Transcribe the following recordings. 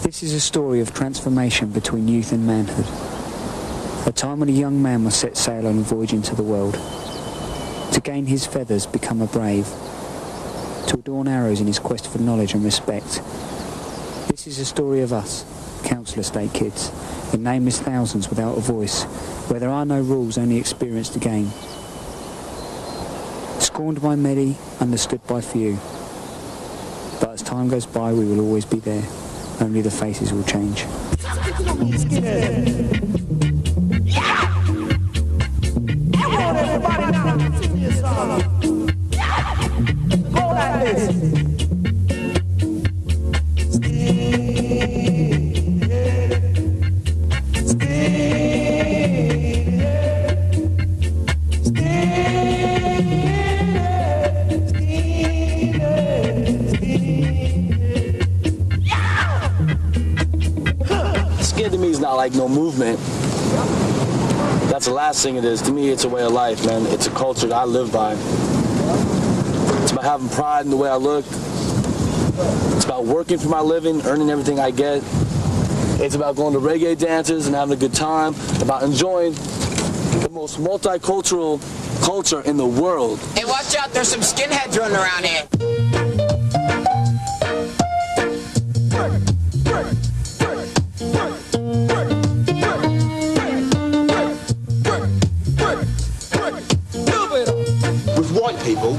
This is a story of transformation between youth and manhood. A time when a young man must set sail on a voyage into the world. To gain his feathers, become a brave. To adorn arrows in his quest for knowledge and respect. This is a story of us, council estate kids, in nameless thousands without a voice, where there are no rules, only experience to gain. Scorned by many, understood by few. But as time goes by, we will always be there. Only the faces will change. Everybody now, sing me a song. Go like this. Skinhead to me is not like no movement. That's the last thing it is. To me, it's a way of life, man. It's a culture that I live by. It's about having pride in the way I look. It's about working for my living, earning everything I get. It's about going to reggae dances and having a good time, about enjoying the most multicultural culture in the world. Hey, watch out, there's some skinheads running around here. With white people,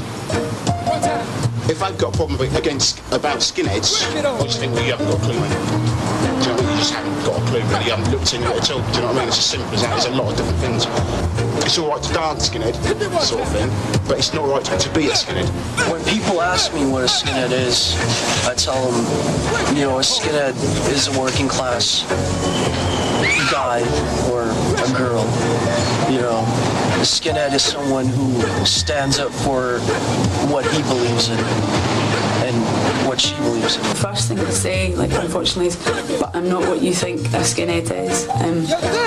if they've got a problem about skinheads, I just think, well, you haven't got a clue, mate. Do you know what I mean? You just haven't got a clue, really. You haven't looked into it at all. Do you know what I mean? It's as simple as that. There's a lot of different things. It's all right to dance skinhead, sort of thing, but it's not right to be a skinhead. When people ask me what a skinhead is, I tell them, you know, a skinhead is a working class guy or a girl. You know, a skinhead is someone who stands up for what he believes in and what she believes in. The first thing to say, like, unfortunately, is, but I'm not what you think a skinhead is,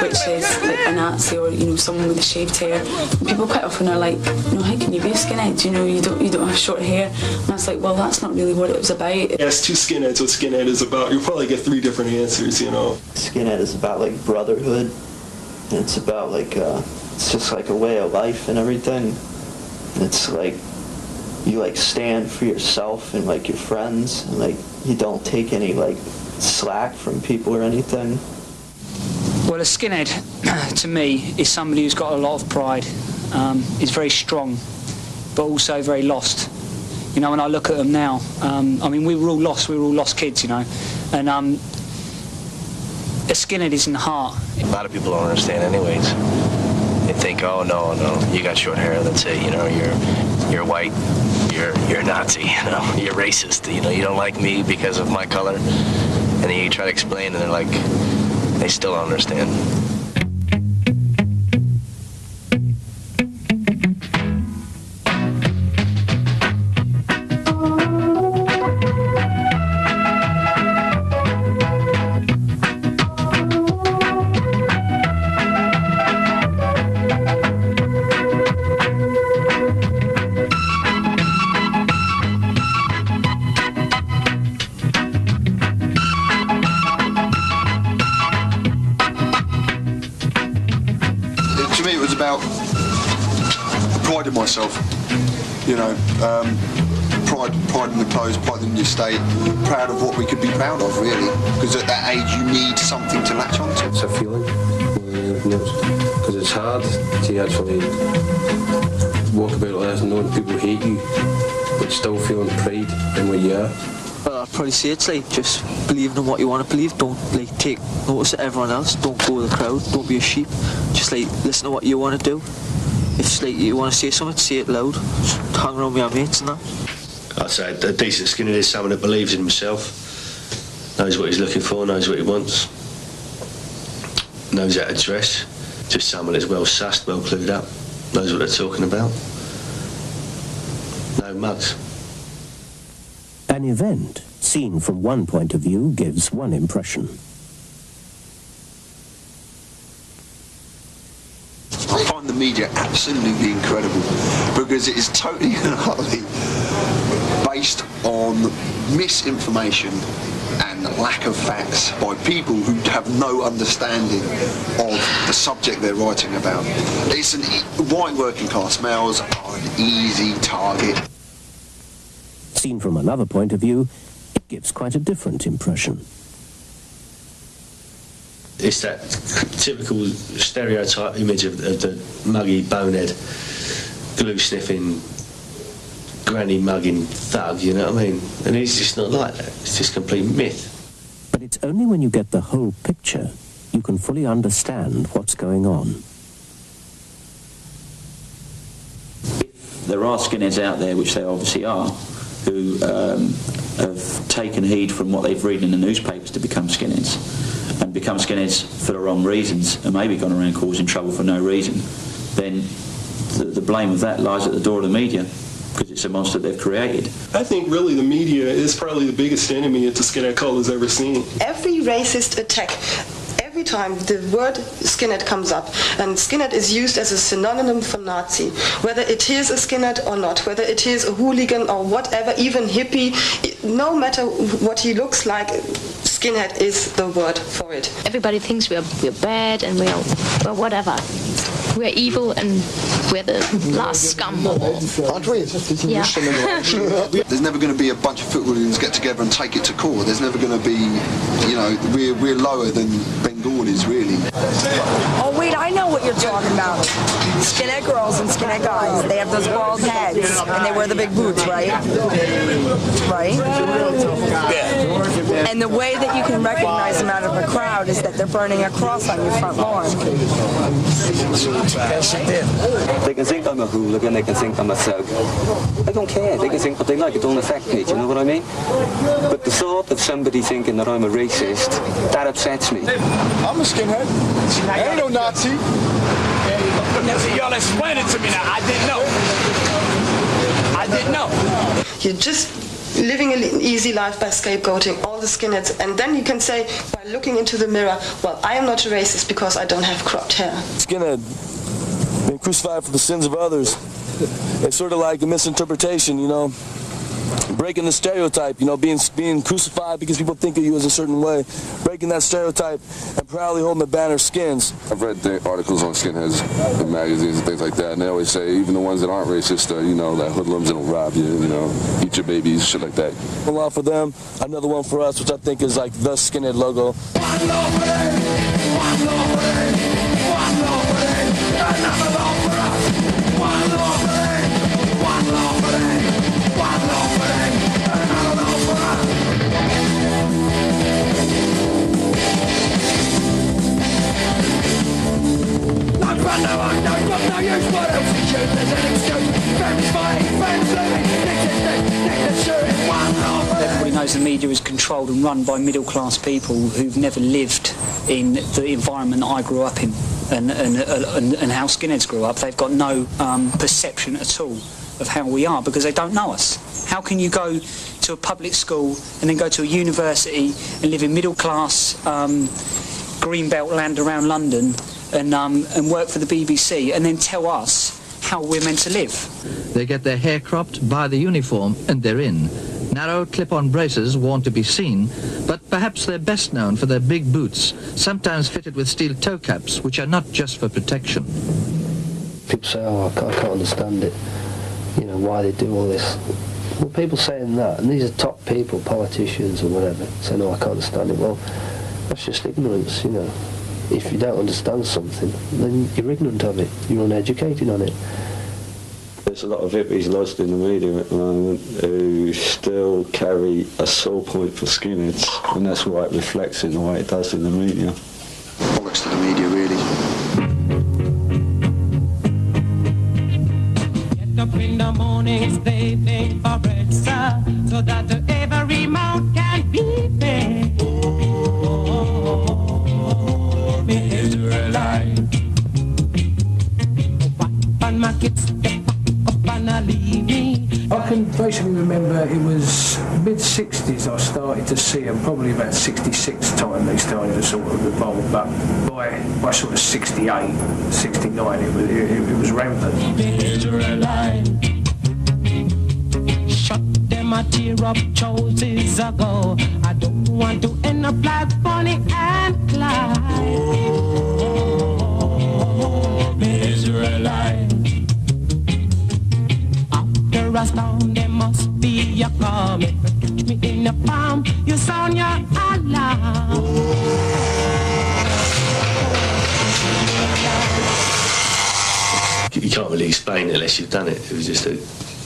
which is like a Nazi or, you know, someone with a shaved hair. And people quite often are like, you know, how can you be a skinhead? You know, you don't have short hair. And I was like, well, that's not really what it was about. Ask two skinheads what skinhead is about, you'll probably get 3 different answers, you know. Skinhead is about like brotherhood, and it's about like it's just like a way of life and everything. It's like you like stand for yourself and like your friends, and like you don't take any like slack from people or anything. Well, a skinhead, to me, is somebody who's got a lot of pride, is very strong, but also very lost. You know, when I look at them now, I mean, we were all lost kids, you know, and a skinhead is in the heart. A lot of people don't understand anyways. They think, oh, no, you got short hair, that's it, you know, you're white, you're a Nazi, you know, you're racist, you know, you don't like me because of my color. And then you try to explain, and they're like, they still don't understand. Pride in myself, you know, pride in the clothes, pride in the estate, proud of what we could be proud of, really, because at that age you need something to latch onto. It's a feeling more than anything else, because it's hard to actually walk about like this and knowing people hate you, but still feeling pride in what you are. Well, I'd probably say it's like just believing in what you want to believe. Don't like take notice of everyone else. Don't go with the crowd. Don't be a sheep. Just like listen to what you want to do. If it's like you want to say something, say it loud. Just hang around with your mates and that. I'd say a decent skinhead is someone that believes in himself, knows what he's looking for, knows what he wants, knows how to dress. Just someone that's well sussed, well clued up, knows what they're talking about. No mugs. An event seen from one point of view gives one impression. I find the media absolutely incredible because it is totally and utterly based on misinformation and lack of facts by people who have no understanding of the subject they're writing about. White working class males are an easy target. Seen from another point of view, it gives quite a different impression. It's that typical stereotype image of the muggy, bonehead, glue-sniffing, granny-mugging thug, you know what I mean? And it's just not like that. It's just complete myth. But it's only when you get the whole picture you can fully understand what's going on. There are skinheads out there, which they obviously are, who have taken heed from what they've read in the newspapers to become skinheads, and become skinheads for the wrong reasons, and maybe gone around causing trouble for no reason, then the blame of that lies at the door of the media, because it's a monster they've created. I think really the media is probably the biggest enemy that the skinhead cult has ever seen. Every racist attack, every time the word skinhead comes up, and skinhead is used as a synonym for Nazi, whether it is a skinhead or not, whether it is a hooligan or whatever, even hippie, no matter what he looks like, skinhead is the word for it. Everybody thinks we're bad and we're whatever. We're evil and we're the last scum. Aren't we? Yeah. There's never going to be a bunch of foot hooligans get together and take it to court. There's never going to be, you know, we're lower than Bengalis, really. Oh wait, I know what you're talking about. Skinhead girls and skinhead guys. They have those bald heads and they wear the big boots, right? Right? And the way that you can recognize them out of a crowd is that they're burning a cross on your front lawn. They can think I'm a hooligan, they can think I'm a thug. I don't care, they can think what they like, it don't affect me, do you know what I mean? But the thought of somebody thinking that I'm a racist, that upsets me. I'm a skinhead. I ain't no Nazi. Y'all explain it to me now. I didn't know. You're just living an easy life by scapegoating all the skinheads, and then you can say, by looking into the mirror, well, I am not a racist because I don't have cropped hair. Skinhead, being crucified for the sins of others. It's sort of like a misinterpretation, you know, breaking the stereotype, you know, being crucified because people think of you as a certain way, breaking that stereotype and proudly holding the banner skins. I've read articles on skinheads in magazines and things like that, and they always say even the ones that aren't racist are, you know, that hoodlums that'll rob you, you know, eat your babies, shit like that. One law for them, another one for us, which I think is like the skinhead logo. One law for them, one law for them, one law for them, another law for us. One law for them, one law for them, one law for them, another law for us. No fun, no one, no job, no use. What else is you? There's an excuse. Friends fighting, friends living, niggas shooting. One law for them. Everybody knows the media is controlled and run by middle-class people who've never lived in the environment that I grew up in, and how skinheads grew up. They've got no perception at all of how we are because they don't know us. How can you go to a public school and then go to a university and live in middle-class greenbelt land around London and work for the BBC and then tell us how we're meant to live? They get their hair cropped, buy the uniform, and they're in. Narrow clip-on braces worn to be seen, but perhaps they're best known for their big boots, sometimes fitted with steel toe caps, which are not just for protection. People say, oh, I can't understand it, you know, why they do all this. Well, people saying that, and these are top people, politicians or whatever, saying, oh, I can't understand it. Well, that's just ignorance, you know. If you don't understand something, then you're ignorant of it, you're uneducated on it. There's a lot of hippies lost in the media at the moment who still carry a sore point for skinheads, and that's why it reflects in the way it does in the media. Bollocks to the media, really. Get up in the morning, slaving for bread, sir, so that every mouth can be fed. Oh, me Israelite. And my kids I can basically remember it was mid-60s I started to see them, probably about 66 time they started to sort of evolve, but by sort of 68, 69 it was rampant. Shut them I'ma tear up choices ago. I don't want to end up like Bonnie and Clyde. Oh, Israelite. After a storm, there must be a calm. If you catch me in the palm, you sound your alarm. You can't really explain it unless you've done it. It was just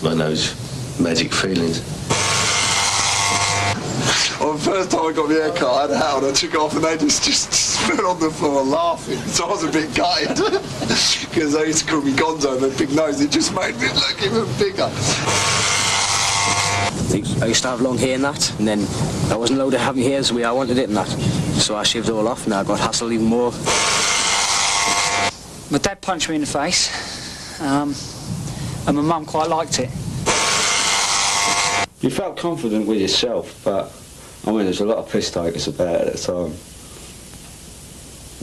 one of those magic feelings. Well, the first time I got my hair cut, I had a hat on, I took it off and they just stood on the floor laughing. So I was a bit gutted because they used to call me Gonzo and the big nose. It just made me look even bigger. I used to have long hair and that, and then I wasn't allowed to have my hair the way I wanted it and that. So I shaved it all off and I got hassled even more. My dad punched me in the face, and my mum quite liked it. You felt confident with yourself, but I mean, there's a lot of piss takers about it at the time.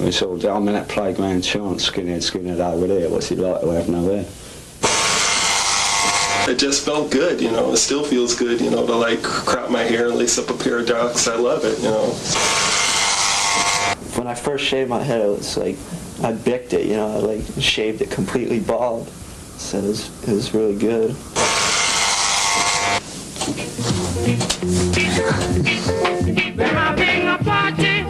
It's all, I'm in that playground chant, skinhead over there, what's it like to have no hair? It just felt good, you know, it still feels good, you know, to like crop my hair and lace up a pair of ducks. I love it, you know. When I first shaved my head, it was like, I bicked it, you know, I like shaved it completely bald. So it was really good. We're having a party.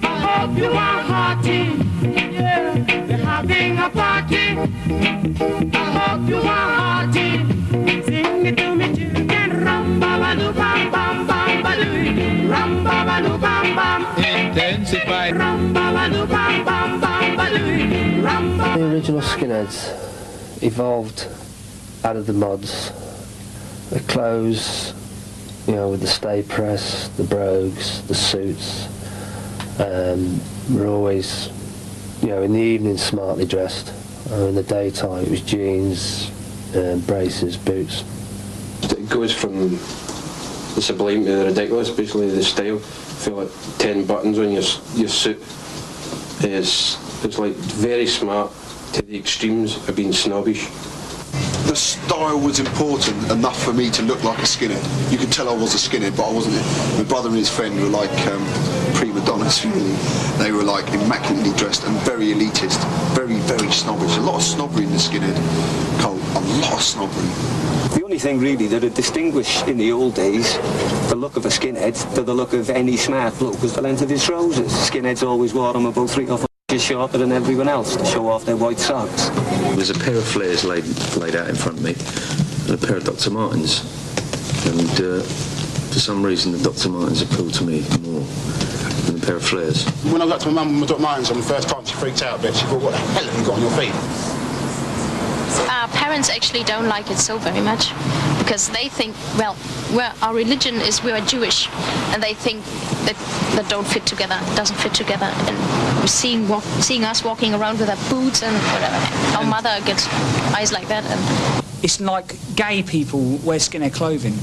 I hope you are hearty. Yeah, we're having a party. I hope you are hearty. Sing it to me, children. Rum ba ba doo bam bam bam ba doo. Rum ba ba doo bam bam. Intensify. Rum ba ba doo bam bam bam ba doo. Rum ba. The original Skinheads evolved out of the mods. The clothes, you know, with the stay press, the brogues, the suits. We're always, you know, in the evening smartly dressed. In the daytime it was jeans, braces, boots. It goes from the sublime to the ridiculous, basically the style. I feel like 10 buttons on your suit. It's like very smart to the extremes of being snobbish. The style was important enough for me to look like a skinhead. You could tell I was a skinhead, but I wasn't. My brother and his friend were like prima donnas, really. They were like immaculately dressed and very elitist, very, very snobbish. A lot of snobbery in the skinhead cult, a lot of snobbery. The only thing really that would distinguish in the old days the look of a skinhead to the look of any smart bloke was the length of his trousers. Skinheads always wore them about 3 or 4 inches shorter than everyone else to show off their white socks. There's a pair of flares laid out in front of me and a pair of Dr. Martens, and for some reason the Dr. Martens appeal to me more than a pair of flares. When I got to my mum with my Dr. Martens on the first time, she freaked out a bit. She thought, what the hell have you got on your feet? Our parents actually don't like it so very much because they think, well, our religion is we're Jewish, and they think that don't fit together, doesn't fit together. And seeing us walking around with our boots and whatever, our mother gets eyes like that. And it's like gay people wear skinhead clothing.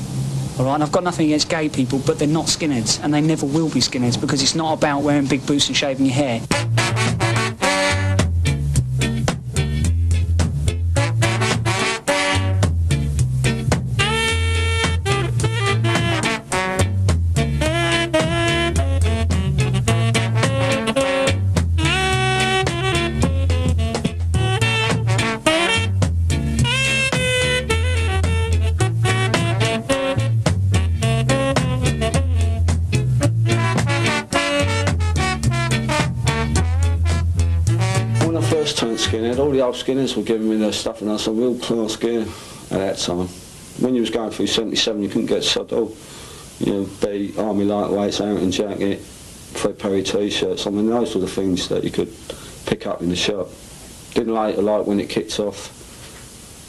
All right, and I've got nothing against gay people, but they're not skinheads, and they never will be skinheads because it's not about wearing big boots and shaving your hair. All the old Skinners were giving me their stuff, and I was a real class gear at that time. When you was going through 77, you couldn't get sod all. You know, the army lightweights, Arrington jacket, Fred Perry t-shirts. I mean, those were the things that you could pick up in the shop. Didn't like when it kicked off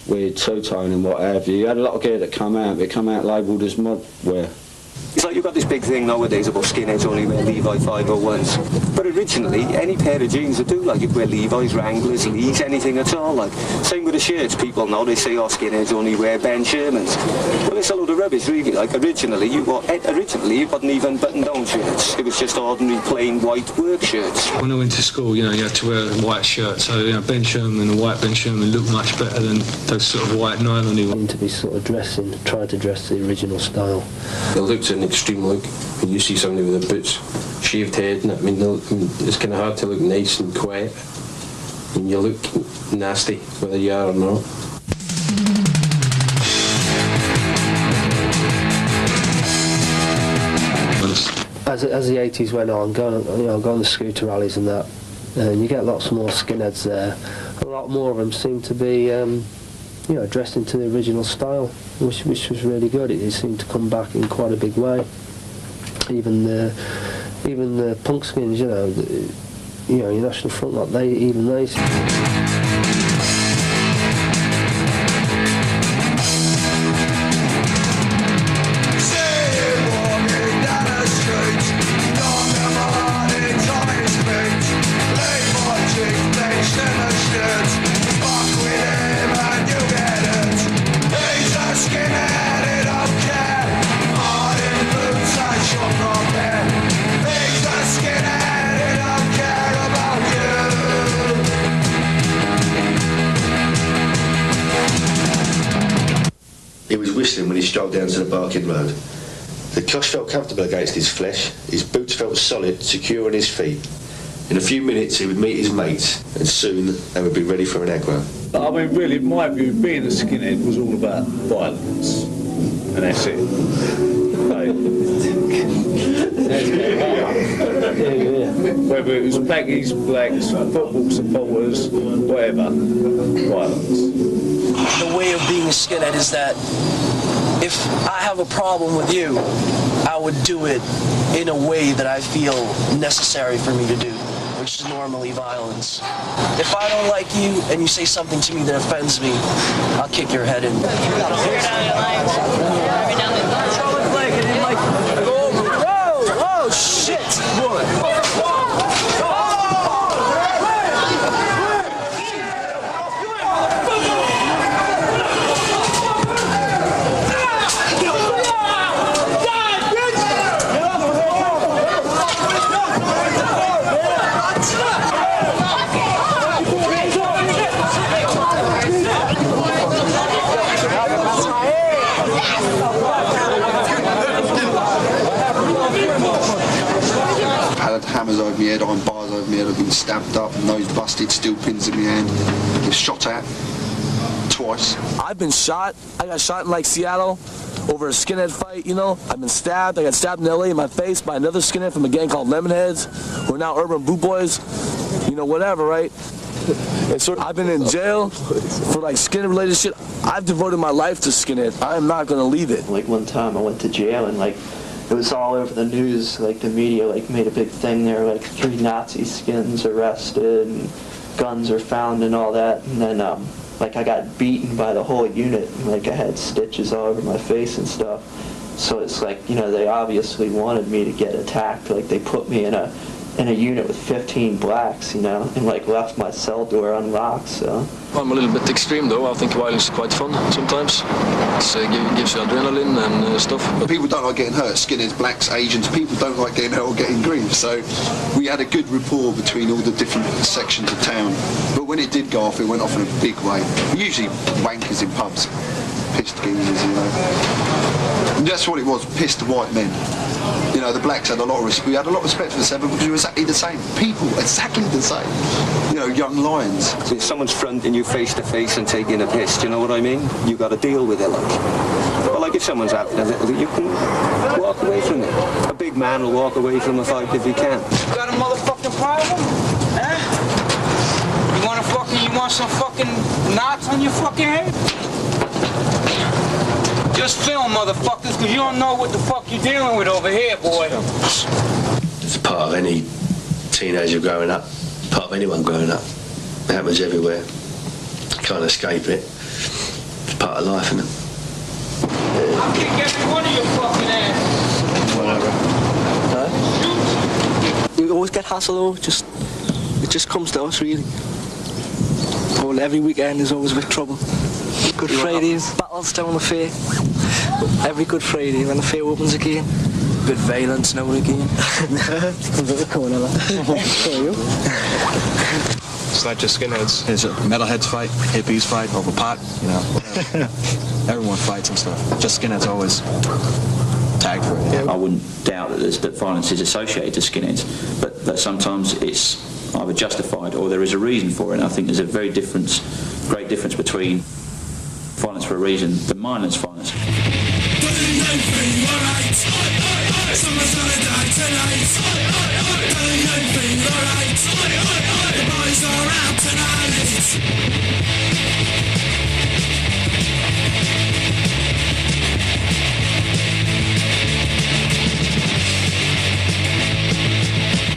with two-tone and what have you. You had a lot of gear that come out, but it come out labelled as mod wear. It's like you got this big thing nowadays about skinheads only wear Levi 501s. But originally, any pair of jeans that do, like, you wear Levi's, Wranglers, Lees, anything at all, like. Same with the shirts. People know, they say, oh, skinheads only wear Ben Shermans. Well, it's a load of rubbish, really. Like, originally, you wasn't even button-down shirts. It was just ordinary, plain, white work shirts. When I went to school, you had to wear a white shirt, so, Ben Sherman and a white Ben Sherman looked much better than those sort of white nylon ones. To be sort of trying to dress the original style. It looks an extreme look. When you see somebody with their boots, shaved head, and it's kind of hard to look nice and quiet. And you look nasty, whether you are or not. As the 80s went on, going to scooter rallies and that, and you get lots more skinheads there. A lot more of them seem to be, dressed into the original style, which was really good. It seemed to come back in quite a big way. Even the punk skins, your National Front lot, they. He was whistling when he strolled down to the Barking Road. The cosh felt comfortable against his flesh, his boots felt solid, secure on his feet. In a few minutes he would meet his mates, and soon they would be ready for an aggro. I mean, really, in my view, being a skinhead was all about violence, and that's it. Whether it was baggies, blacks, football supporters, whatever, violence. The way of being a skinhead is that if I have a problem with you, I would do it in a way that I feel necessary for me to do, which is normally violence. If I don't like you and you say something to me that offends me, I'll kick your head in. Oh shit! Hammers over my head, iron bars over my head, I've been stabbed up, nose busted, steel pins in my hand, been shot at twice. I've been shot. I got shot in like Seattle over a skinhead fight, I've been stabbed. I got stabbed in LA in my face by another skinhead from a gang called Lemonheads, who are now Urban Boot Boys, whatever, right? I've been in jail for like skinhead related shit. I've devoted my life to skinhead. I am not gonna leave it. Like one time I went to jail and it was all over the news, the media made a big thing there, 3 Nazi skins arrested and guns are found and all that, and then I got beaten by the whole unit, and I had stitches all over my face and stuff. So it's they obviously wanted me to get attacked, they put me in a unit with 15 blacks, and left my cell door unlocked, so. I'm a little bit extreme though. I think violence is quite fun sometimes. It gives you adrenaline and stuff. But people don't like getting hurt. Skinheads, blacks, Asians, people don't like getting hurt or getting grief. So we had a good rapport between all the different sections of town. But when it did go off, it went off in a big way. Usually wankers in pubs, pissed geezers, And that's what it was, pissed white men. The blacks had a lot of respect. We had a lot of respect for the Seven because we were exactly the same. People, exactly the same. Young lions. So if someone's fronting you face to face and taking a piss, do you know what I mean? You got to deal with it, But if someone's having a little, you can walk away from it. A big man will walk away from a fight if he can. You got a motherfucking problem? You want some fucking knots on your fucking head? Just film, motherfuckers, because you don't know what the fuck you're dealing with over here, boy. It's part of any teenager growing up, part of anyone growing up. It happens everywhere. You can't escape it. It's part of life, isn't it? I'll kick every one of your fucking ass. Whatever. always get hassled though. It just comes to us really. Well, every weekend is always a bit trouble. Good Fridays, battles down the fair. Every Good Friday when the fair opens again. Bit violence now and again. It's not just skinheads. It's a metalheads fight, hippies fight over pot, you know. Everyone fights and stuff. Just skinheads always tagged for it. I wouldn't doubt that violence is associated to skinheads, but that sometimes it's either justified or there is a reason for it. And I think there's a great difference between violence for a reason than mindless violence. Someone's gonna die tonight. Doing everything alright. The boys are out tonight.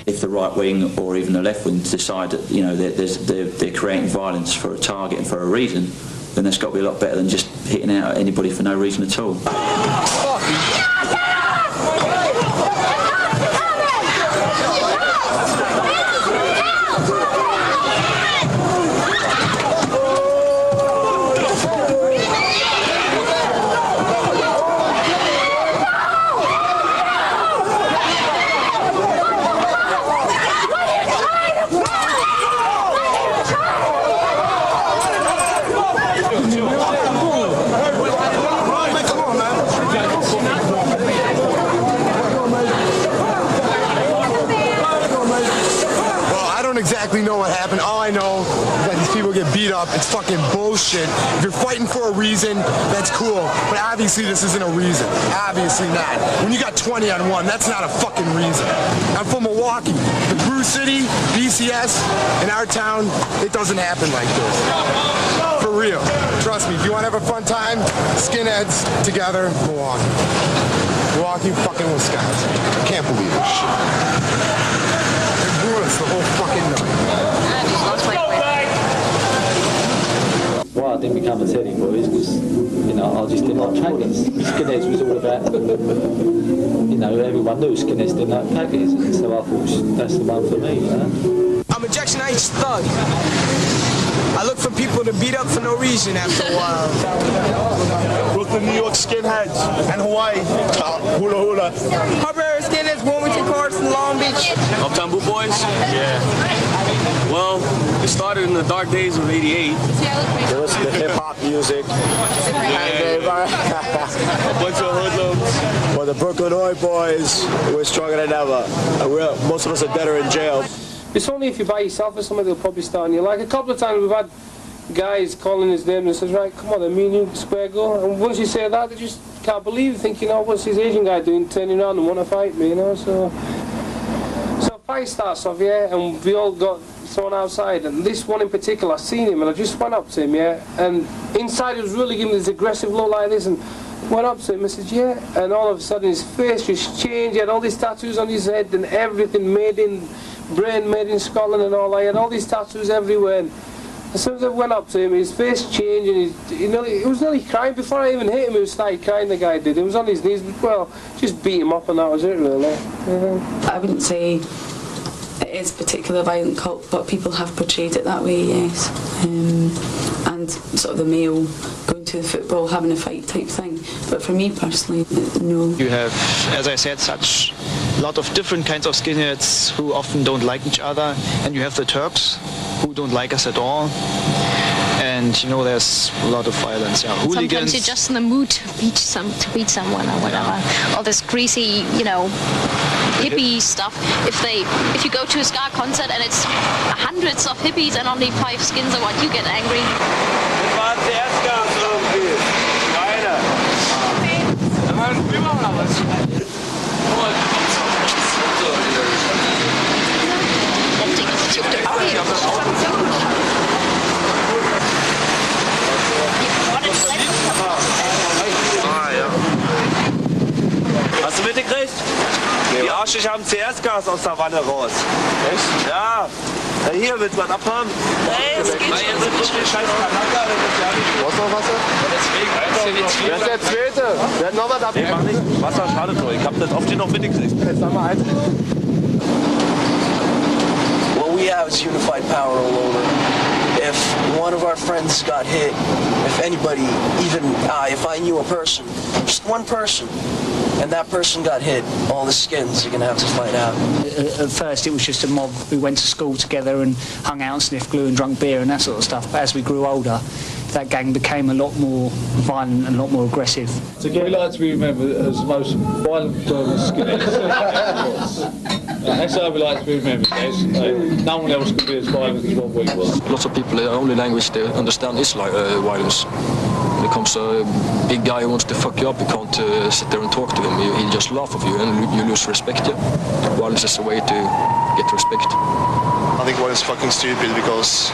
If the right wing or even the left wing decide that they're creating violence for a target and for a reason, then that's got to be a lot better than just hitting out at anybody for no reason at all. Exactly know what happened. All I know is that these people get beat up. It's fucking bullshit. If you're fighting for a reason, that's cool. But obviously this isn't a reason. Obviously not. When you got 20 on one, that's not a fucking reason. I'm from Milwaukee. The Brew City, BCS, in our town, it doesn't happen like this. For real. Trust me, if you want to have a fun time, skinheads together, Milwaukee. Milwaukee, fucking Wisconsin. I can't believe this shit. The whole fucking night. Well, I didn't become a Teddy Boys because, I just didn't like crackers. Skinheads was all about, everyone knew Skinheads didn't like crackers, and so I thought that's the one for me, I'm a Jackson Heights thug. I look for people to beat up for no reason after a while. Brooklyn, New York Skinheads, and Hawaii, hula hula. Harbour Skinheads, Wilmington, Carson, Long Beach. Uptown Boot Boys? Yeah. Well, it started in the dark days of '88. They listen to hip-hop music. A bunch of hoodlums. Well, the Brooklyn Oi Boys, we're stronger than ever. Most of us are dead or in jail. It's only if you're by yourself or somebody, they'll probably start on you. Like a couple of times we've had guys calling his name and says, right, come on, me and you square go. And once you say that, they just can't believe it, think, what's this Asian guy doing, turning around and want to fight me, So a fight starts off, and we all got thrown outside. And this one in particular, I seen him and I just went up to him, and inside he was really giving this aggressive look like this, and went up to him and said, and all of a sudden his face just changed. He had all these tattoos on his head and everything made in Britain, made in Scotland and all that. He had all these tattoos everywhere. And as soon as I went up to him, his face changed and he was nearly crying. Before I even hit him, he started crying, the guy did. He was on his knees, but, just beat him up and that was it, really. I wouldn't say it is a particular violent cult, but people have portrayed it that way, yes. And sort of the male going to the football, having a fight type thing. But for me personally, no. You have, as I said, such a lot of different kinds of skinheads who often don't like each other, and you have the Turks who don't like us at all. And there's a lot of violence. Hooligans. Sometimes you're just in the mood to beat someone or whatever. All this greasy, hippie stuff. If you go to a ska concert and it's hundreds of hippies and only 5 skins or what, you get angry. Hast du mitgekriegt? Die Arschlöcher haben CS-Gas aus der Wanne raus. Echt? Ja. Hier, willst du was abhaben? Nee, es geht schon. Jetzt sind so viele scheiß Kanaka, das ist ja nicht. Brauchst du noch Wasser? Deswegen. Das ist der Zweite. Wer hat noch was abhaben? Nee, mach nicht. Wasser schadet doch. Ich hab das oft noch mitgekriegt. Jetzt sag mal eins. have is unified power all over. If one of our friends got hit, if anybody, even if I knew a person, just one person, and that person got hit, all the skins are going to have to fight out. At first it was just a mob who went to school together and hung out and sniffed glue and drunk beer and that sort of stuff. But as we grew older, that gang became a lot more violent and a lot more aggressive. We like to be remembered as the most violent Burmese skinheads. That's how we like to be remembered. No one else could be as violent as what we were. Lots of people, the only language they understand is violence. When it comes to a big guy who wants to fuck you up, you can't sit there and talk to him. He'll just laugh at you and you lose respect. Yeah? Violence is a way to get respect. I think violence is fucking stupid because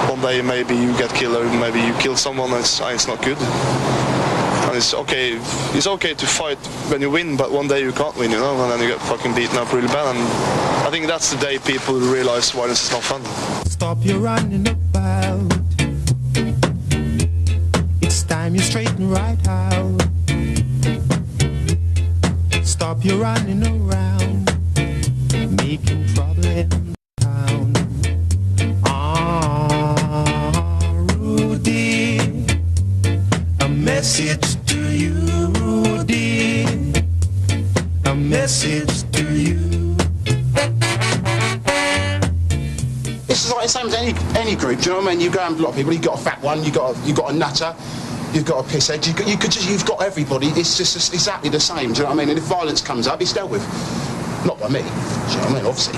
one day maybe you get killed or maybe you kill someone and it's not good. And it's okay to fight when you win, but one day you can't win, you know, and then you get fucking beaten up really bad. And I think that's the day people realize violence is not fun. Stop your running about. It's time you straighten right out. Stop your running around, making trouble in town. Rudy, a message to you, Rudy, a message to you. It's like the same as any group. Do you know what I mean? You go and a lot of people. You got a fat one. You got a nutter. You've got a pisshead. You've got everybody. It's just exactly the same. Do you know what I mean? And if violence comes up, it's dealt with. Not by me. Do you know what I mean? Obviously.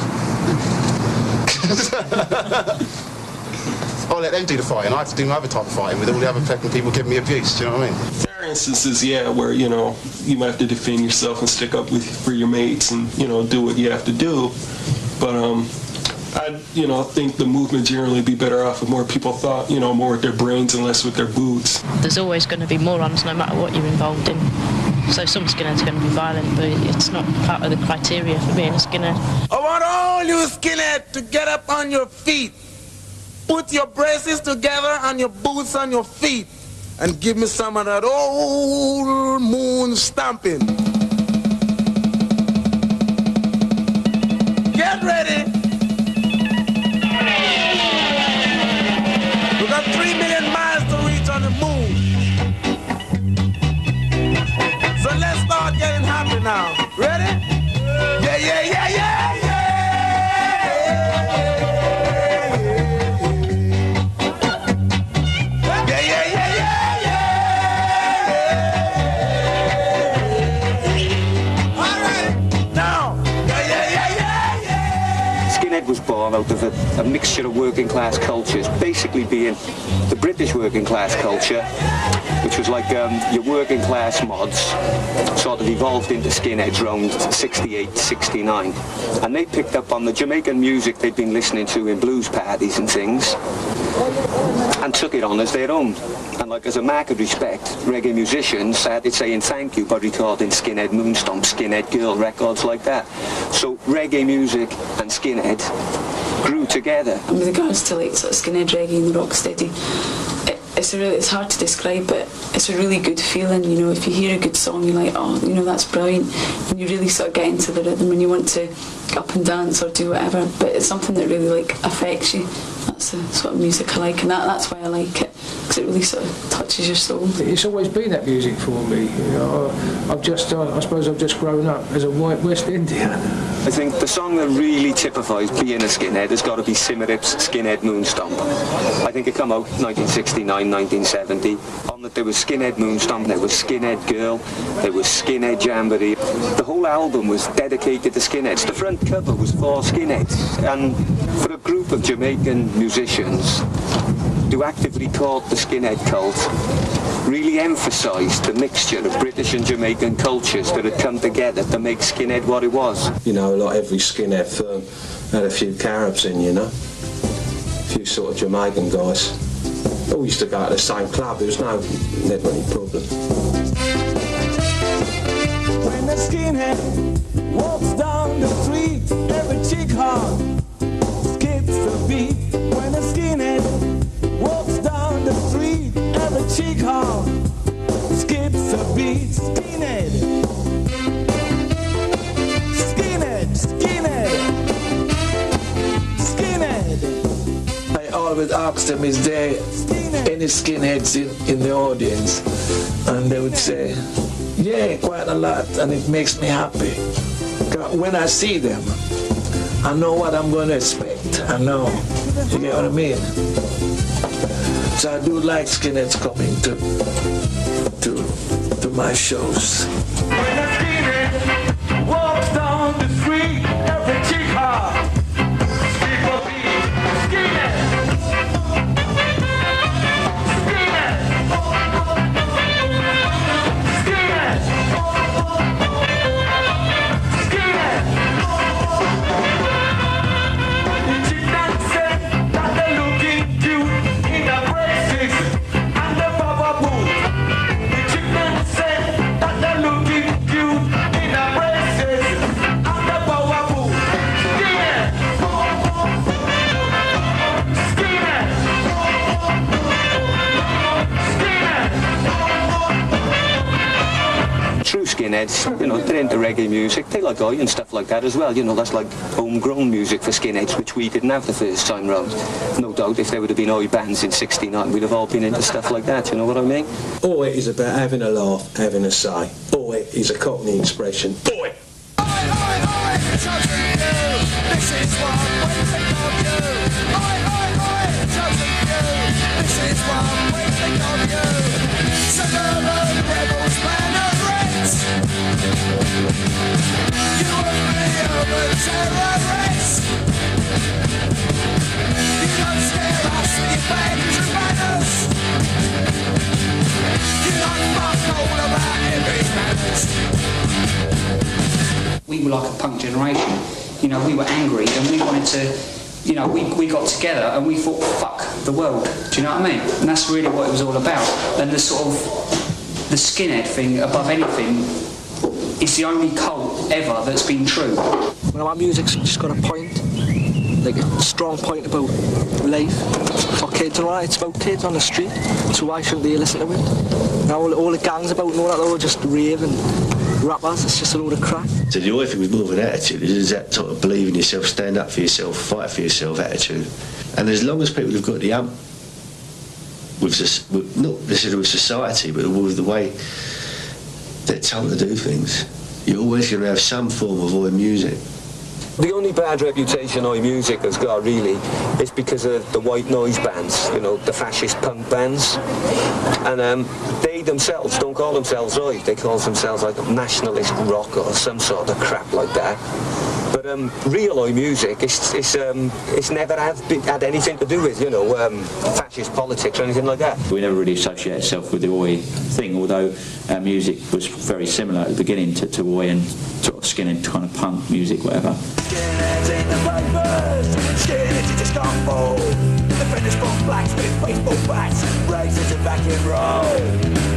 I'll let them do the fighting. I have to do my other type of fighting with all the other fucking people giving me abuse. Do you know what I mean? There are instances, yeah, where you might have to defend yourself and stick up for your mates and do what you have to do. But I think the movement generally be better off if more people thought, more with their brains and less with their boots. There's always going to be morons no matter what you're involved in. So some skinheads are going to be violent, but it's not part of the criteria for being a skinhead. I want all you skinheads to get up on your feet. Put your braces together and your boots on your feet. And give me some of that old moon stomping. Get ready. We got 3 million miles to reach on the moon. So let's start getting happy now. Ready? Yeah, yeah, yeah, yeah, yeah. Yeah, yeah, yeah, yeah, yeah. All right. Now. Yeah, yeah, yeah, yeah, yeah. Skinhead was born out of a mixture of working class cultures, basically being the British working class culture, which was like your working class mods, sort of evolved into skinheads around 68, 69. And they picked up on the Jamaican music they'd been listening to in blues parties and things, and took it on as their own. And like as a mark of respect, reggae musicians started saying thank you by recording Skinhead Moonstomp, Skinhead Girl records like that. So reggae music and skinhead grew together. And with regards to like sort of skinhead reggae and the rocksteady, it's hard to describe, but it's a really good feeling. If you hear a good song, you're like, oh, that's brilliant, and you really sort of get into the rhythm and you want to get up and dance or do whatever. But it's something that really affects you. That's the sort of music I like, and that's why I like it, because it really sort of touches your soul. It's always been that music for me. I suppose I've just grown up as a white West Indian. I think the song that really typifies being a skinhead has got to be Symond Skinhead Moonstomp. I think it came out 1969, 1970. On that there was Skinhead Moonstomp, there was Skinhead Girl, there was Skinhead Jamboree. The whole album was dedicated to skinheads. The front cover was for skinheads, and for a group of Jamaican musicians who actively taught the skinhead cult, really emphasised the mixture of British and Jamaican cultures that had come together to make skinhead what it was. Like every skinhead firm had a few Caribs in, a few sort of Jamaican guys. All used to go to the same club. There was never any problem. When the skinhead walks down the street, every chick hog skips the beat. When the skinhead walks down the street, every chick hog skips the beat. Skinhead, skinhead, skinhead, skinhead. ask them, is there any skinheads in the audience? And they would say, yeah, quite a lot, and it makes me happy. When I see them, I know what I'm going to expect. I know. You get what I mean? So I do like skinheads coming to my shows. When a skinhead walks down the street, every chick heart, people be skinhead. Skinhead. Skinhead. Skinhead. The chick that said that they're looking cute in the braces and the baba boot. The chick that said that they're looking cute in the braces and the baba boot. Skinhead. Skinhead. Skinhead. True skinheads, you know, they're into reggae music. They like Oi and stuff like that as well. You know, that's like homegrown music for skinheads, which we didn't have the first time round. No doubt if there would have been Oi bands in '69, we'd have all been into stuff like that, you know what I mean? Oi is about having a laugh, having a say. Oi is a Cockney expression. Oi! This is what we think of you. Oi, chosen few. This is what we think of you. Suburban rebels, man of race. You and me urban terrorists. You don't scare us with your badges and banners. You don't fuck all about every manners. We were like a punk generation. You know, we were angry and we wanted to, you know, we got together and we thought, fuck the world. Do you know what I mean? And that's really what it was all about. And the sort of, the skinhead thing above anything is the only cult ever that's been true. Well, our music's just got a point, like a strong point about life for kids and all that. It's about kids on the street, so why shouldn't they listen to it? Now all the gangs about and all that, they're all just rave and rappers, it's just a load of crap. So the only thing with more of an attitude is that sort of believe in yourself, stand up for yourself, fight for yourself attitude. And as long as people have got the with not necessarily with society, but with the way they're told to do things, you're always going to have some form of Oi music. The only bad reputation Oi music has got, really, is because of the white noise bands, you know, the fascist punk bands. And they themselves don't call themselves Oi, they call themselves like nationalist rock or some sort of crap like that. But real Oi music, it's never had anything to do with, you know, fascist politics or anything like that. We never really associated ourselves with the Oi thing, although our music was very similar at the beginning to Oi and sort of skinhead kind of punk music, whatever. Skinheads in the papers, skinheads in the scumbo. Defenders from blacks with baseball bats, races and back in row.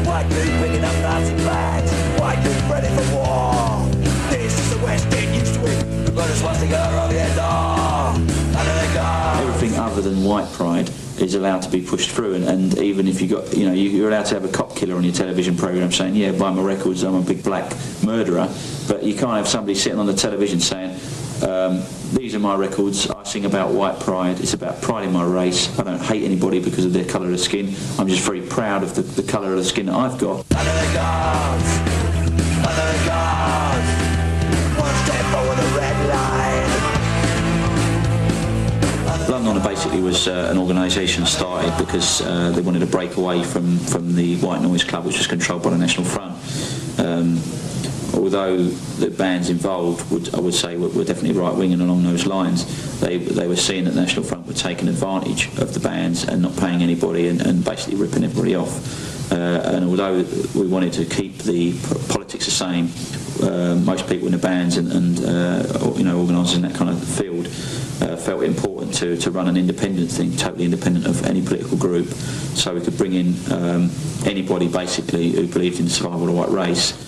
White dude picking up Nazi flags, white dude ready for war. This is the West, get used to it. We've got a swastika on the door. Everything other than white pride is allowed to be pushed through, and even if you got, you know, you're allowed to have a cop killer on your television program saying, yeah, buy my records, I'm a big black murderer, but you can't have somebody sitting on the television saying, these are my records, I sing about white pride, it's about pride in my race, I don't hate anybody because of their colour of skin, I'm just very proud of the colour of the skin that I've got. Under the guards, one step over the red line. London basically was an organisation started because they wanted to break away from the White Noise Club, which was controlled by the National Front. Although the bands involved, I would say, were definitely right-wing and along those lines, they were seeing that the National Front were taking advantage of the bands and not paying anybody and basically ripping everybody off. And although we wanted to keep the politics the same, most people in the bands and you know, organisers in that kind of field felt it important to run an independent thing, totally independent of any political group, so we could bring in anybody basically who believed in the survival of the white race.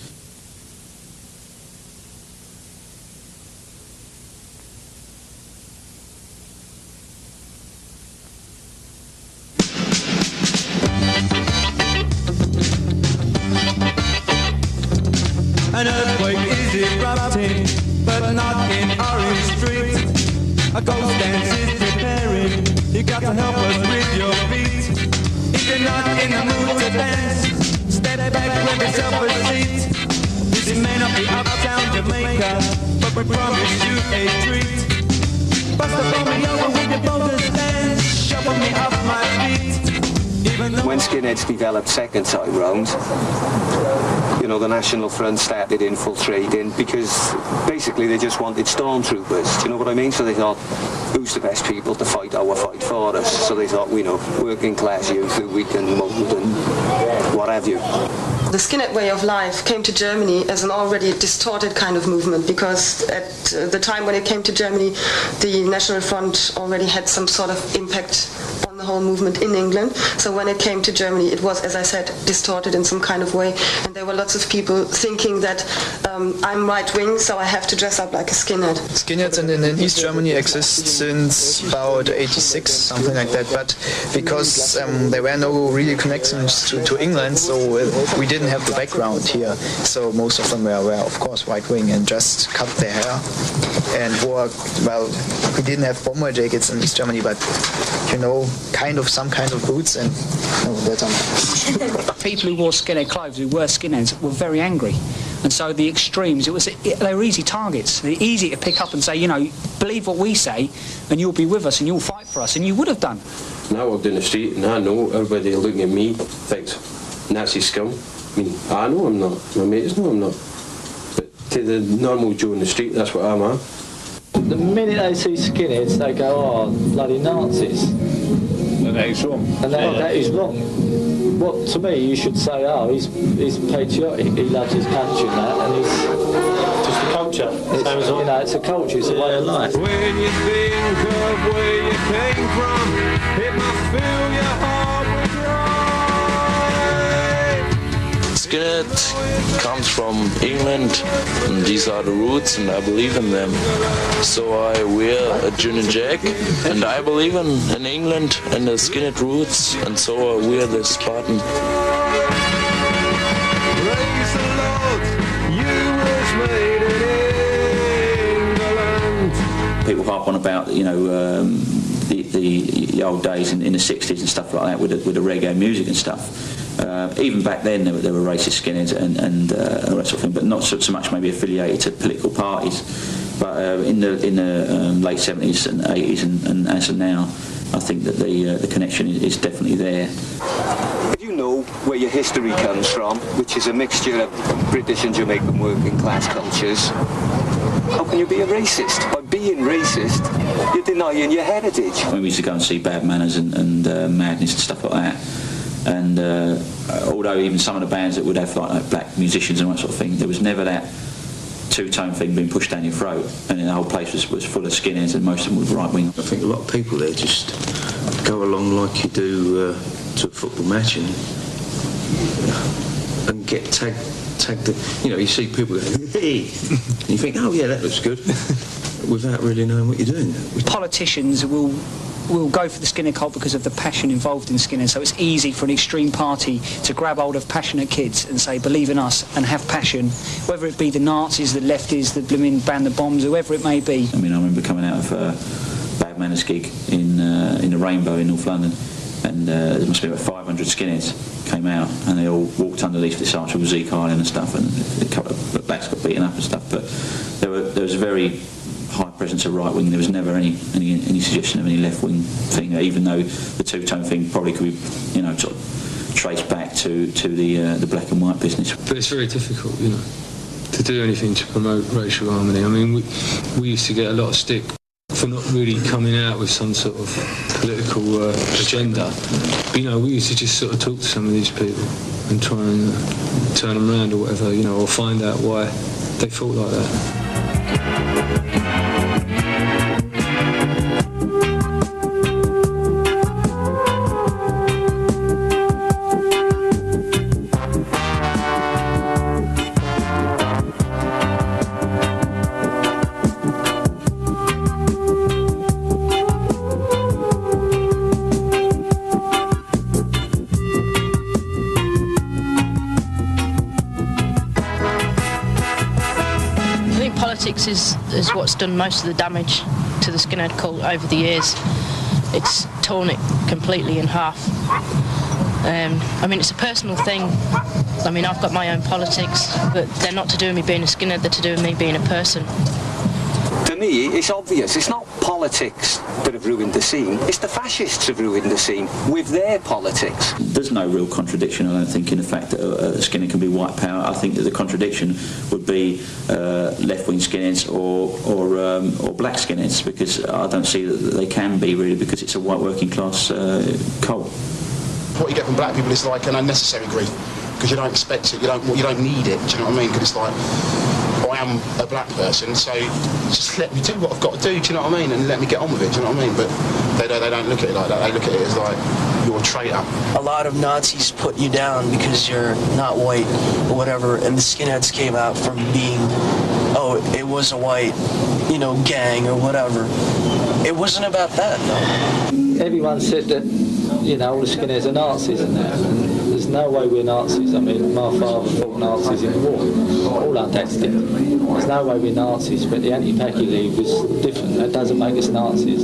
An earthquake is erupting, but not in Orange Street. A ghost dance is preparing. You You got to help us with your feet. If you're not in the mood to dance, step back with yourself a seat. This may not be uptown Jamaica, but we promise you a treat. Bust up on me over with your bogus dance, shuffle me off my feet. When Skinheads developed second time round, you know, the National Front started infiltrating because basically they just wanted stormtroopers, do you know what I mean? So they thought, who's the best people to fight our fight for us? So they thought, we know, working class youth who we can mould and what have you. The skinhead way of life came to Germany as an already distorted kind of movement because at the time when it came to Germany, the National Front already had some sort of impact on the whole movement in England. So when it came to Germany, it was, as I said, distorted in some kind of way. And there were lots of people thinking that I'm right-wing, so I have to dress up like a skinhead. Skinheads in East Germany exist since about 86, something like that. But because there were no real connections to England, so we didn't have the background here. So most of them were of course, right-wing and just cut their hair and wore, well, we didn't have bomber jackets in East Germany, but, you know, some kind of boots and people who wore skinhead clothes, who were skinheads, were very angry. And so the extremes, they were easy targets. They're easy to pick up and say, you know, believe what we say and you'll be with us and you'll fight for us, and you would have done. And I walk down the street and I know everybody looking at me thinks Nazi scum. I mean, I know I'm not. My mates know I'm not. But to the normal Joe in the street, that's what I'm at. The minute they see skinheads, they go, oh, bloody Nazis. And that is wrong. And that is wrong. What, to me, you should say, oh, he's patriotic, he loves his country and that, and he's... Just a culture. It's, you know, it's a culture, it's a way of life. When you think of where you came from, it must fill your heart with pride. Skinhead comes from England, and these are the roots, and I believe in them. So I wear a gin and jack, and I believe in England and the skinhead roots, and so I wear this button. Praise the Lord, you was made in England. People harp on about, you know, the old days in the 60s and stuff like that with the reggae music and stuff. Even back then there were racist skinheads and all that sort of thing, but not so much maybe affiliated to political parties. But in the late 70s and 80s and as of now, I think that the connection is definitely there. If you know where your history comes from, which is a mixture of British and Jamaican working class cultures, how can you be a racist? By being racist, you're denying your heritage. When we used to go and see Bad Manners and Madness and stuff like that, and although even some of the bands that would have like black musicians and that sort of thing, there was never that two-tone thing being pushed down your throat, and the whole place was full of skinheads, and most of them were right-wing. I think a lot of people there just go along like you do to a football match and get tagged. You know, you see people go, hey, and you think, oh yeah, that looks good, without really knowing what you're doing. Politicians will go for the skinhead cult because of the passion involved in skinhead. So it's easy for an extreme party to grab hold of passionate kids and say, believe in us, and have passion, whether it be the Nazis, the lefties, the blooming ban the bombs, whoever it may be. I mean, I remember coming out of a Bad Manners gig in the Rainbow in North London, and there must be about 500 skinheads came out, and they all walked underneath this arch with Zeke Island and stuff, and a couple of blacks got beaten up and stuff. But there was a very high presence of right wing. There was never any suggestion of any left wing thing, even though the two-tone thing probably could be, you know, sort of traced back to the black and white business. But it's very difficult, you know, to do anything to promote racial harmony. I mean, we used to get a lot of stick for not really coming out with some sort of political agenda. But, you know, we used to just sort of talk to some of these people and try and turn them around or whatever, you know, or find out why they thought like that. Is what's done most of the damage to the skinhead cult over the years. it's torn it completely in half. I mean, it's a personal thing. I mean, I've got my own politics, but they're not to do with me being a skinhead, they're to do with me being a person. To me, it's obvious. It's not politics that have ruined the scene. It's the fascists have ruined the scene with their politics. There's no real contradiction, I don't think, in the fact that a skinhead can be white power. I think that the contradiction would be left-wing skinheads or black skinheads, because I don't see that they can be, really, because it's a white working class cult. What you get from black people is like an unnecessary grief, because you don't expect it, you don't need it, do you know what I mean? Because it's like, I am a black person, so just let me do what I've got to do, do you know what I mean? And let me get on with it, do you know what I mean? But they don't look at it like that, they look at it as like, you're a traitor. A lot of Nazis put you down because you're not white or whatever, and the skinheads came out from being, oh, it was a white, gang or whatever. It wasn't about that, though. Everyone said that, all the skinheads are Nazis and that, and there's no way we're Nazis. I mean, my father fought Nazis in the war. All our dads did. There's no way we're Nazis, but the Anti-Packy League was different. That doesn't make us Nazis.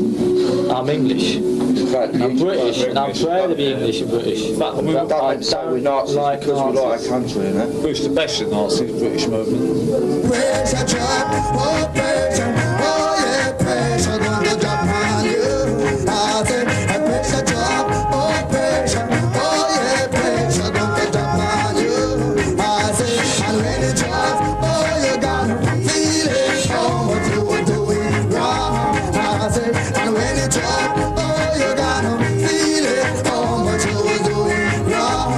I'm English. I'm British, and I'm proud to be English and British. But I don't Nazis like because Nazis. we like our country, innit? Who's the best of Nazis? British movement. Pressure drop, oh pressure, oh yeah, pressure gonna drop on you. I said, pressure drop, oh pressure, oh yeah, pressure gonna drop on you. I said, and when it drops, oh you gotta feel it, oh what you were doing wrong. I said, and when it drops, oh you gotta feel it, oh what you were doing wrong.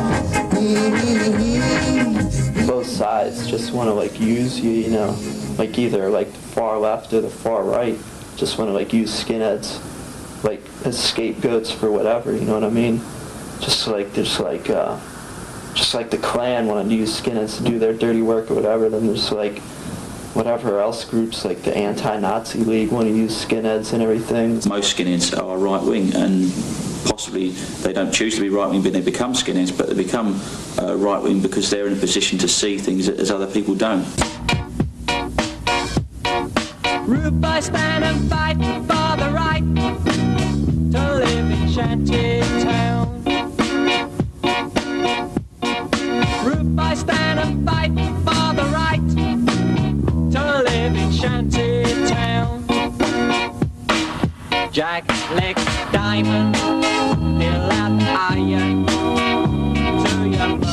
Both sides just want to use you, like either the far left or the far right just want to use skinheads as scapegoats for whatever, you know what I mean? Just like the Klan wanted to use skinheads to do their dirty work or whatever, then there's whatever else groups like the Anti-Nazi League want to use skinheads and everything. Most skinheads are right-wing, and possibly they don't choose to be right-wing, but they become skinheads, but they become right-wing because they're in a position to see things as other people don't. Rude boys stand and fight for the right to live in shanty town. Rude boys stand and fight for the right to live in shanty town. Jack, Lick, Diamond, fill out iron to your mother.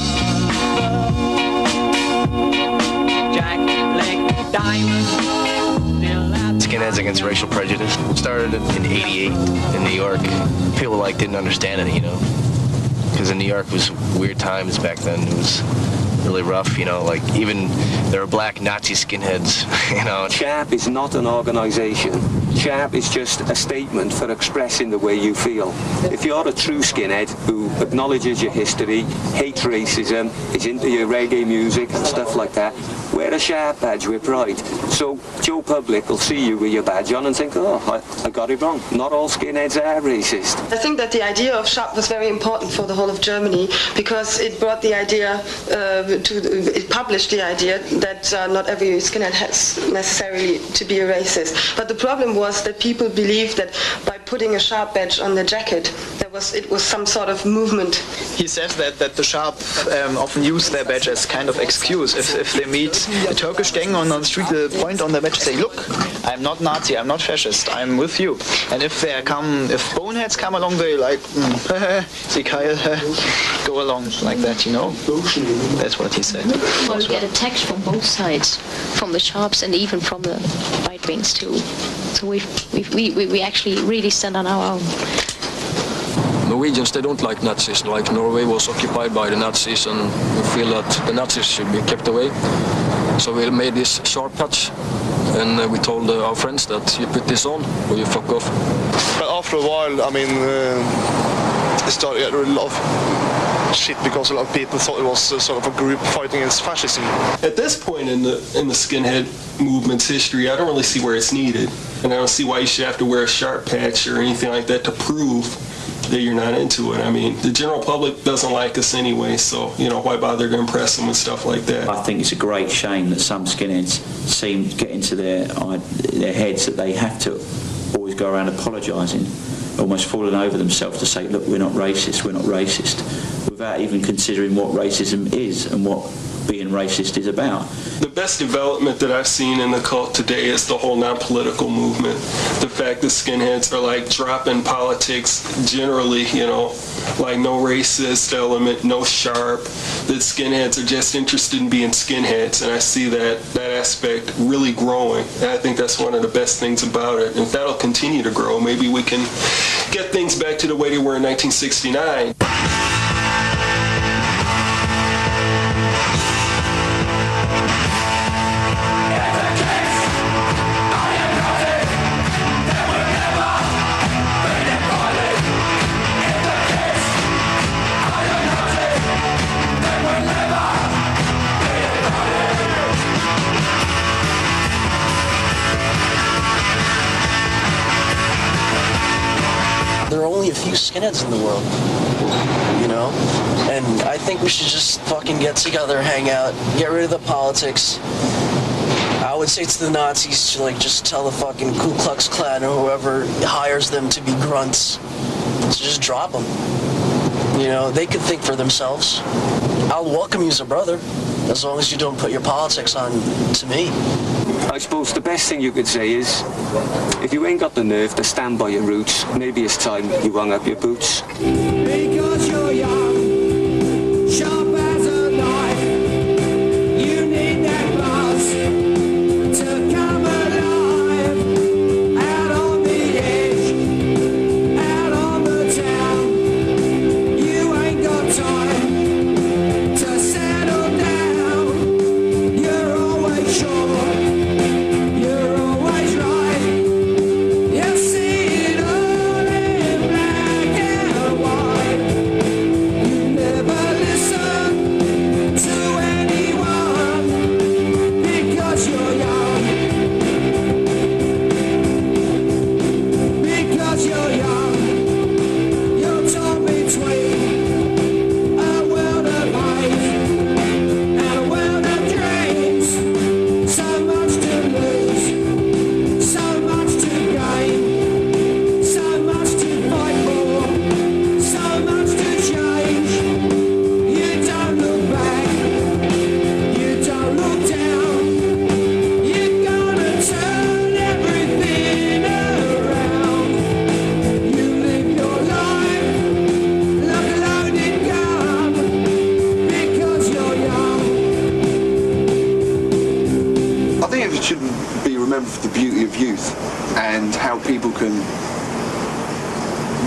Jack, Lick, Diamond. Skinheads Against Racial Prejudice started in '88 in New York. People didn't understand it, because in New York was weird times back then. It was really rough, even there were black Nazi skinheads, CHAP is not an organisation. CHAP is just a statement for expressing the way you feel. If you're a true skinhead who acknowledges your history, hates racism, is into your reggae music and stuff like that, wear a CHAP badge with pride. So Joe Public will see you with your badge on and think, oh, I got it wrong. Not all skinheads are racist. I think that the idea of SHAP was very important for the whole of Germany because it brought the idea it published the idea that not every skinhead has necessarily to be a racist. But the problem was that people believed that by putting a SHAP badge on the jacket, it was some sort of movement. He says that the SHAP often use their badge as kind of excuse. If they meet a Turkish gang on the street, they'll point on their badge and say, look, I'm not Nazi, I'm not fascist, I'm with you. And if boneheads come along, they see Kyle, go along like that, That's what he said. Well, we get attacks from both sides, from the sharps and even from the right wings too. So we actually really stand on our own. Norwegians, they don't like Nazis. Norway was occupied by the Nazis, and we feel that the Nazis should be kept away. So we made this sharp patch, and we told our friends that you put this on or you fuck off. But after a while, it started to get a lot of shit because a lot of people thought it was sort of a group fighting against fascism. At this point in the skinhead movement's history, I don't really see where it's needed, and I don't see why you should have to wear a sharp patch or anything like that to prove that you're not into it. The general public doesn't like us anyway, so why bother to impress them and stuff like that? I think it's a great shame that some skinheads seem to get into their heads that they have to always go around apologising almost fallen over themselves to say, look, we're not racist, without even considering what racism is and what being racist is about. The best development that I've seen in the cult today is the whole non-political movement. The fact that skinheads are like dropping politics generally, you know, like no racist element, no sharp, that skinheads are just interested in being skinheads, and I see that aspect really growing, and I think that's one of the best things about it. And if that'll continue to grow, maybe we can get things back to the way they were in 1969. There are only a few skinheads in the world, you know? And I think we should just fucking get together, hang out, get rid of the politics. I would say to the Nazis to like just tell the fucking Ku Klux Klan or whoever hires them to be grunts to just drop them. You know, they could think for themselves. I'll welcome you as a brother, as long as you don't put your politics on to me. I suppose the best thing you could say is, if you ain't got the nerve to stand by your roots, maybe it's time you hung up your boots. Because you're young, sharp as a knife, you need that buzz to come alive. Out on the edge, out on the town, you ain't got time to settle down. You're always sure.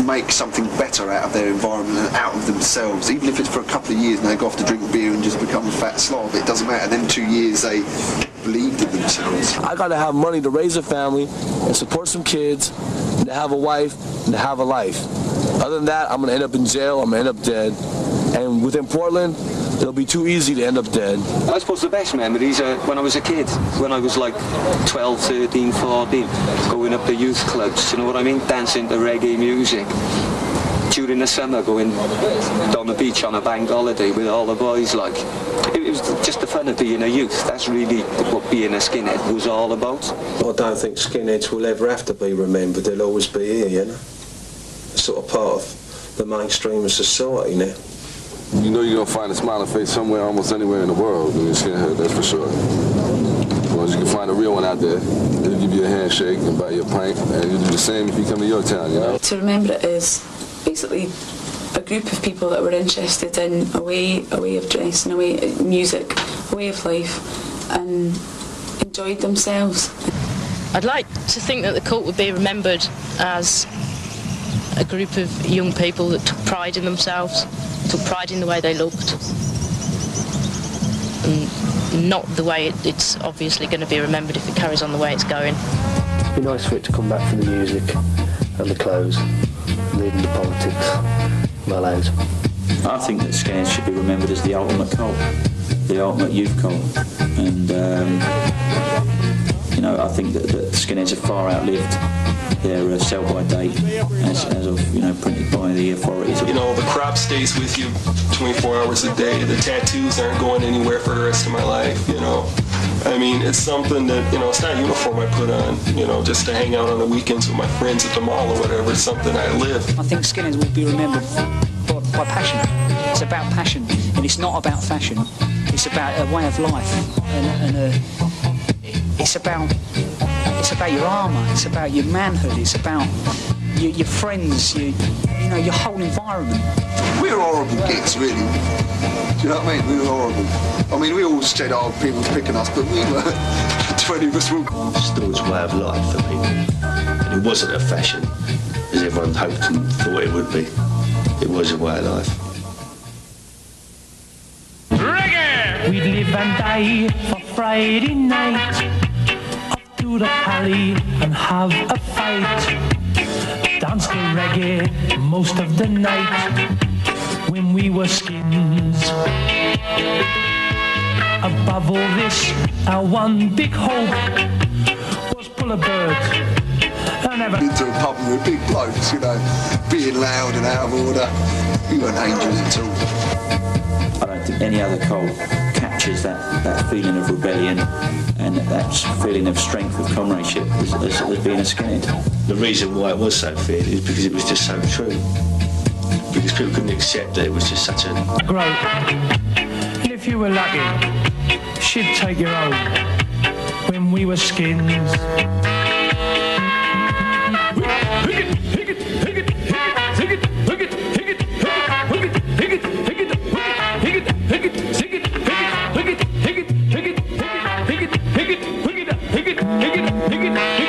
Make something better out of their environment and out of themselves, even if it's for a couple of years and they go off to drink beer and just become a fat slob. It doesn't matter. Then 2 years they believed in themselves. I gotta have money to raise a family and support some kids and to have a wife and to have a life. Other than that, I'm gonna end up in jail, I'm gonna end up dead. And within Portland, it'll be too easy to end up dead. I suppose the best memories are when I was a kid, when I was like 12, 13, 14, going up to youth clubs, you know what I mean? Dancing to reggae music. During the summer, going down the beach on a bank holiday with all the boys, like. It was just the fun of being a youth. That's really what being a skinhead was all about. I don't think skinheads will ever have to be remembered. They'll always be here, you know? Sort of part of the mainstream of society now. You know you're going to find a smiling face somewhere, almost anywhere in the world when you're skinhead, that's for sure. As long as you can find a real one out there, they'll give you a handshake and buy you a pint, and you'll do the same if you come to your town, you know? To remember it is basically a group of people that were interested in a way of dressing, a way of music, a way of life, and enjoyed themselves. I'd like to think that the cult would be remembered as a group of young people that took pride in themselves, took pride in the way they looked, and not the way it's obviously going to be remembered if it carries on the way it's going. It'd be nice for it to come back from the music and the clothes, leaving the politics well out. I think that skinheads should be remembered as the ultimate cult, the ultimate youth cult, and you know, I think that skinheads have far outlived their sell-by date as of, you know, printed by the authorities. You know, the crop stays with you 24 hours a day. The tattoos aren't going anywhere for the rest of my life, you know. I mean, it's something that, you know, it's not a uniform I put on, you know, just to hang out on the weekends with my friends at the mall or whatever. It's something I live. I think skinheads will be remembered by passion. It's about passion, and it's not about fashion. It's about a way of life, and it's about your armour. It's about your manhood. It's about your friends. You know, your whole environment. We're horrible kids, really. Do you know what I mean? We were horrible. I mean, we all said, oh, people picking us, but we were 20 of us were. Still, it's a way of life for people, and it wasn't a fashion as everyone hoped and thought it would be. It was a way of life. We'd live and die for Friday night, up to the pally and have a fight. Dance to reggae most of the night when we were skins. Above all this, our one big hope was pull a bird. Into a pub with big blokes, you know, being loud and out of order. We weren't angels at all. I don't think any other cult captures that feeling of rebellion and that feeling of strength, of comradeship as being a skinhead. The reason why it was so feared is because it was just so true. Because people couldn't accept that it was just such a... Grow. And if you were lucky, she'd take your own when we were skins. Higgit,